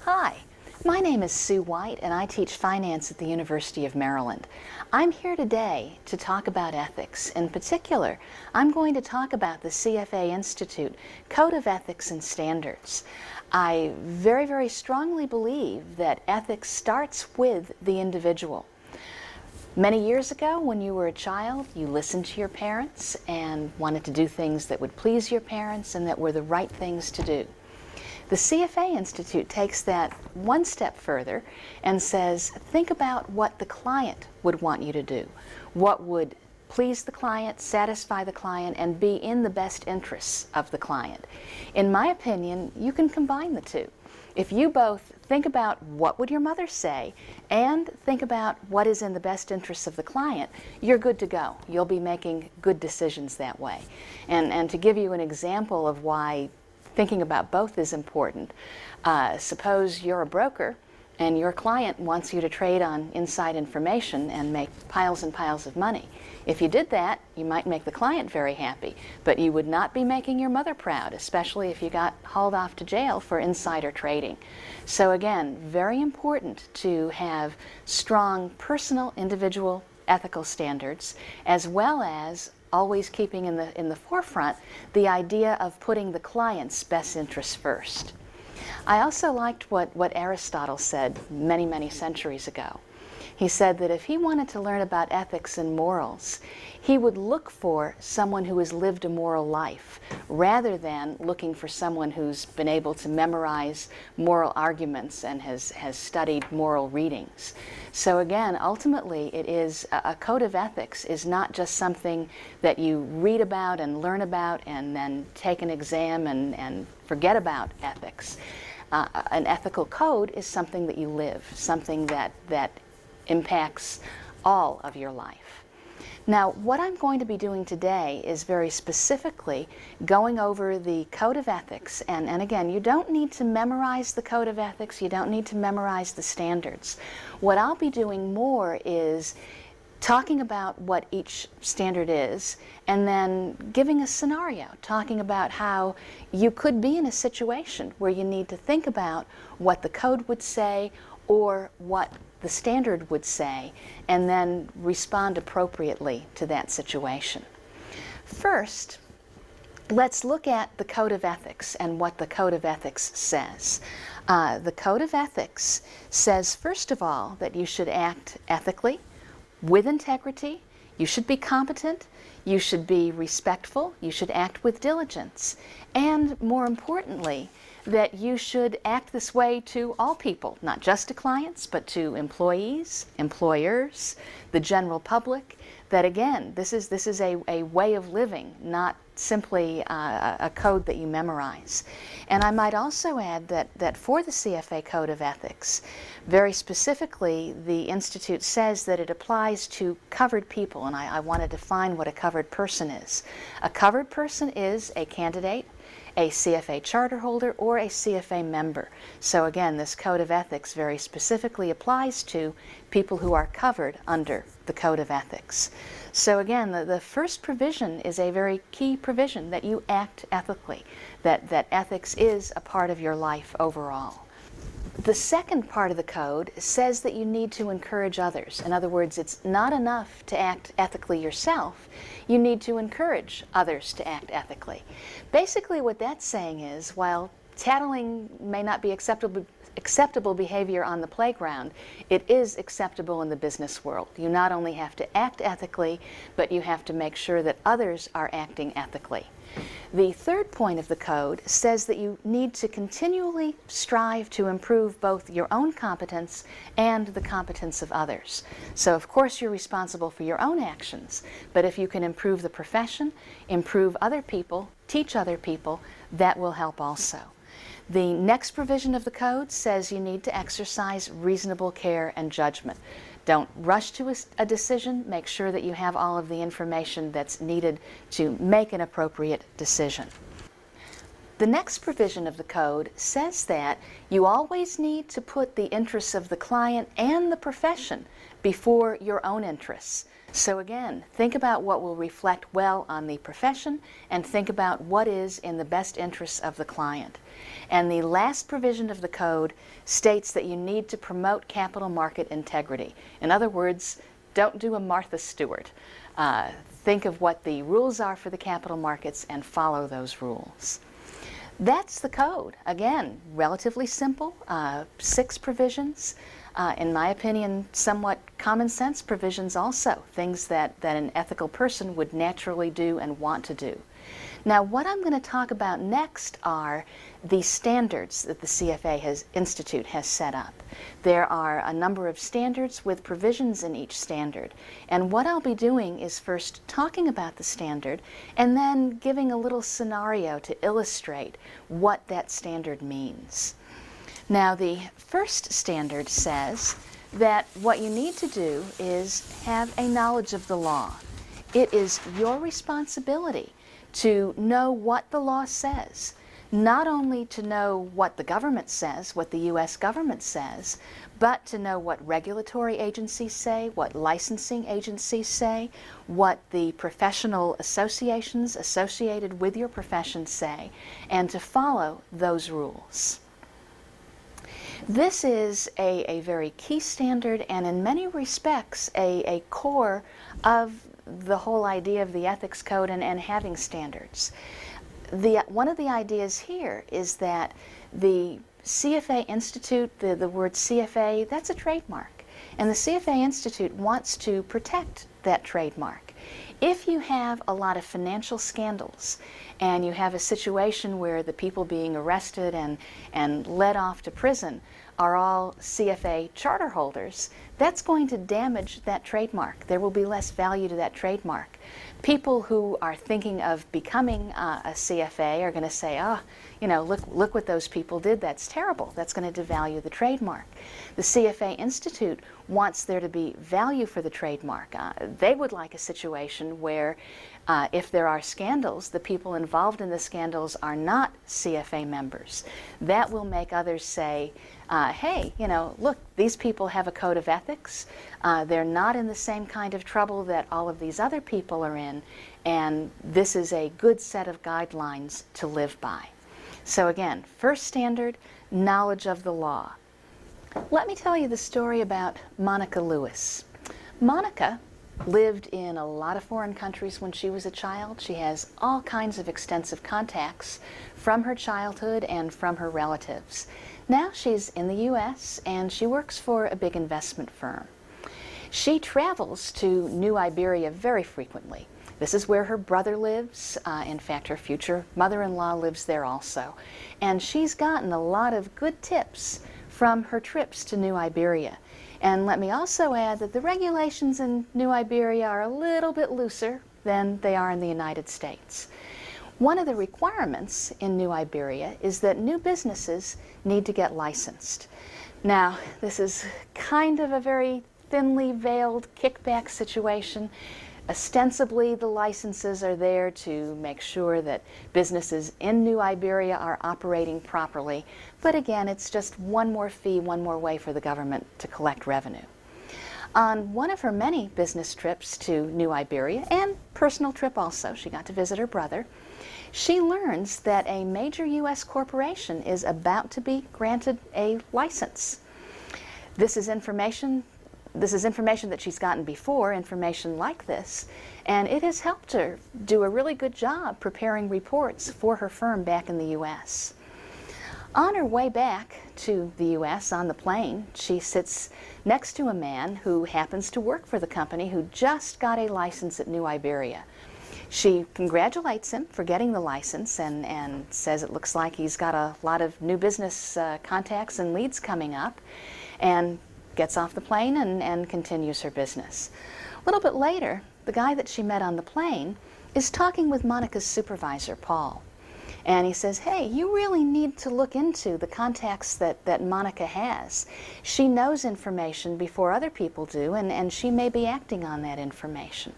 Hi, my name is Sue White and I teach finance at the University of Maryland. I'm here today to talk about ethics. In particular, I'm going to talk about the CFA Institute Code of Ethics and Standards. I very strongly believe that ethics starts with the individual. Many years ago, when you were a child, you listened to your parents and wanted to do things that would please your parents and that were the right things to do. The CFA Institute takes that one step further and says, think about what the client would want you to do. What would please the client, satisfy the client, and be in the best interests of the client. In my opinion, you can combine the two. If you both think about what would your mother say and think about what is in the best interests of the client, you're good to go. You'll be making good decisions that way. And to give you an example of why thinking about both is important, suppose you're a broker and your client wants you to trade on inside information and make piles and piles of money. If you did that, you might make the client very happy, but you would not be making your mother proud, especially if you got hauled off to jail for insider trading. So again, very important to have strong personal, individual ethical standards, as well as always keeping in the forefront the idea of putting the client's best interests first. I also liked what Aristotle said many centuries ago. He said that if he wanted to learn about ethics and morals, he would look for someone who has lived a moral life rather than looking for someone who's been able to memorize moral arguments and has studied moral readings. So again, ultimately it is a code of ethics is not just something that you read about and learn about and then take an exam and forget about ethics. An ethical code is something that you live, something that impacts all of your life. Now, what I'm going to be doing today is very specifically going over the Code of Ethics. And again, you don't need to memorize the Code of Ethics. You don't need to memorize the standards. What I'll be doing more is talking about what each standard is and then giving a scenario, talking about how you could be in a situation where you need to think about what the code would say or what the standard would say, and then respond appropriately to that situation. First, let's look at the Code of Ethics and what the Code of Ethics says. The Code of Ethics says, first of all, that you should act ethically, with integrity, you should be competent, you should be respectful, you should act with diligence, and more importantly, that you should act this way to all people, not just to clients, but to employees, employers, the general public, that again, this is a way of living, not simply a code that you memorize. And I might also add that for the CFA Code of Ethics, very specifically, the Institute says that it applies to covered people, and I want to define what a covered person is. A covered person is a candidate, a CFA charter holder, or a CFA member. So again, this Code of Ethics very specifically applies to people who are covered under the Code of Ethics. So again, the first provision is a very key provision, that you act ethically, that ethics is a part of your life overall. The second part of the code says that you need to encourage others. In other words, it's not enough to act ethically yourself. You need to encourage others to act ethically. Basically what that's saying is, while tattling may not be acceptable behavior on the playground, it is acceptable in the business world. You not only have to act ethically, but you have to make sure that others are acting ethically. The third point of the code says that you need to continually strive to improve both your own competence and the competence of others. So of course you're responsible for your own actions, but if you can improve the profession, improve other people, teach other people, that will help also. The next provision of the code says you need to exercise reasonable care and judgment. Don't rush to a decision. Make sure that you have all of the information that's needed to make an appropriate decision. The The next provision of the code says that you always need to put the interests of the client and the profession before your own interests. So again, think about what will reflect well on the profession and think about what is in the best interests of the client. And the last provision of the code states that you need to promote capital market integrity. In other words, don't do a Martha Stewart. Think of what the rules are for the capital markets and follow those rules. That's the code. Again, relatively simple, 6 provisions. In my opinion, somewhat common sense provisions also, things that an ethical person would naturally do and want to do. Now, what I'm going to talk about next are the standards that the CFA Institute has set up. There are a number of standards with provisions in each standard. And what I'll be doing is first talking about the standard and then giving a little scenario to illustrate what that standard means. Now, the first standard says that what you need to do is have a knowledge of the law. It is your responsibility to know what the law says, not only to know what the government says, what the U.S. government says, but to know what regulatory agencies say, what licensing agencies say, what the professional associations associated with your profession say, and to follow those rules. This is a very key standard and in many respects a core of the whole idea of the ethics code and having standards. One of the ideas here is that the CFA Institute, the word CFA, that's a trademark. And the CFA Institute wants to protect that trademark. If you have a lot of financial scandals and you have a situation where the people being arrested and led off to prison are all CFA charter holders, that's going to damage that trademark. There will be less value to that trademark. People who are thinking of becoming a CFA are going to say, oh, you know, look what those people did. That's terrible. That's going to devalue the trademark. The CFA Institute wants there to be value for the trademark. They would like a situation where if there are scandals, the people involved in the scandals are not CFA members. That will make others say, hey, you know, look, these people have a code of ethics. They're not in the same kind of trouble that all of these other people are in, and this is a good set of guidelines to live by. So again, first standard, knowledge of the law. Let me tell you the story about Monica Lewis. Monica lived in a lot of foreign countries when she was a child. She has all kinds of extensive contacts from her childhood and from her relatives. Now she's in the U.S. and she works for a big investment firm. She travels to New Iberia very frequently. This is where her brother lives. In fact, her future mother-in-law lives there also. And she's gotten a lot of good tips from her trips to New Iberia. And let me also add that the regulations in New Iberia are a little bit looser than they are in the United States. One of the requirements in New Iberia is that new businesses need to get licensed. Now, this is kind of a very thinly veiled kickback situation. Ostensibly, the licenses are there to make sure that businesses in New Iberia are operating properly. But again, it's just one more fee, one more way for the government to collect revenue. On one of her many business trips to New Iberia, and personal trip also, she got to visit her brother, she learns that a major U.S. corporation is about to be granted a license. This is information that she's gotten before, information like this, and it has helped her do a really good job preparing reports for her firm back in the U.S. On her way back to the U.S. on the plane, she sits next to a man who happens to work for the company who just got a license at New Iberia. She congratulates him for getting the license and says it looks like he's got a lot of new business contacts and leads coming up, and gets off the plane and continues her business. A little bit later, the guy that she met on the plane is talking with Monica's supervisor, Paul. And he says, hey, you really need to look into the contacts that Monica has. She knows information before other people do, and she may be acting on that information.